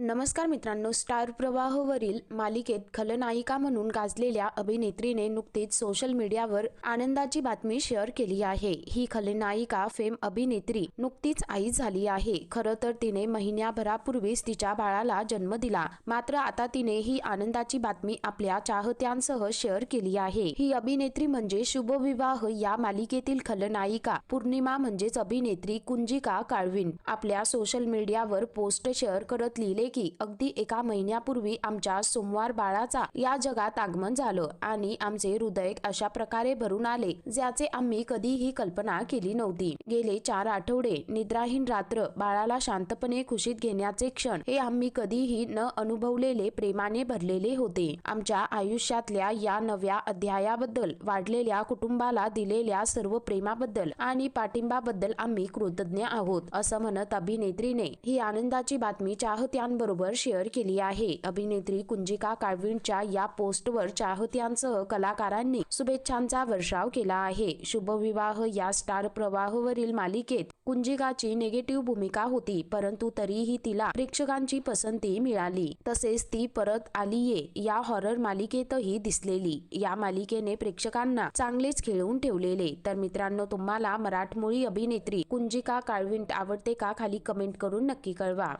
नमस्कार मित्रांनो, स्टार प्रवाहवरील मालिकेत खलनायिका म्हणून गाजलेल्या अभिनेत्रीने नुकतीच सोशल मीडियावर आनंदाची बातमी शेअर केली आहे। ही खलनायिका फेम अभिनेत्री नुकतीच आई झाली आहे। खरं तर तिने महिन्याभरापूर्वीच तिच्या बाळाला जन्म दिला, मात्र आता तिने ही आनंदाची बातमी आपल्या चाहत्यांसह शेअर केली आहे। ही अभिनेत्री म्हणजे शुभविवाह या मालिकेतील खलनायिका पूर्णिमा म्हणजेच अभिनेत्री कुंजिका काळविन। आपल्या सोशल मीडियावर पोस्ट शेअर करत लिहिले की अगदी एका महिन्यापूर्वी आमच्या सोमवार बाळाचा या जगात आगमन झालं आणि आमचे हृदय अशा प्रकारे भरून आले ज्याचे आम्ही कधीही कल्पना केली नव्हती। गेले 4 आठवडे निद्राहीन रात्र, बाळाला शांतपणे खुशीत घेण्याचे क्षण हे आम्ही कधीही न अनुभवलेले प्रेमाने भरलेले होते। आमच्या आयुष्यातल्या या नव्या अध्यायाबद्दल, वाढलेल्या कुटुंबाला दिलेल्या सर्व प्रेमाबद्दल आणि पाठिंबाबद्दल आम्ही कृतज्ञ आहोत, असं म्हणत अभिनेत्रीने ही आनंदाची बातमी चाहत्यांबरोबर शेअर केली आहे। अभिनेत्री कुंजिका काळविनच्या या पोस्टवर चाहत्यांसह कलाकारांनी शुभेच्छांचा वर्षाव केला आहे। शुभविवाह या स्टार प्रवाहवरील मालिकेत कुंजिकाची निगेटिव्ह भूमिका होती, परंतु तरीही तिला प्रेक्षकांची पसंती मिळाली। तसेच ती परत आलीये या हॉरर मालिकेतही दिसलेली। या मालिकेने प्रेक्षकांना चांगलेच खिळवून ठेवलेले। तर मित्रांनो, तुम्हाला मराठमोळी अभिनेत्री कुंजिका काळविन आवडते का? खाली कमेंट करून नक्की कळवा।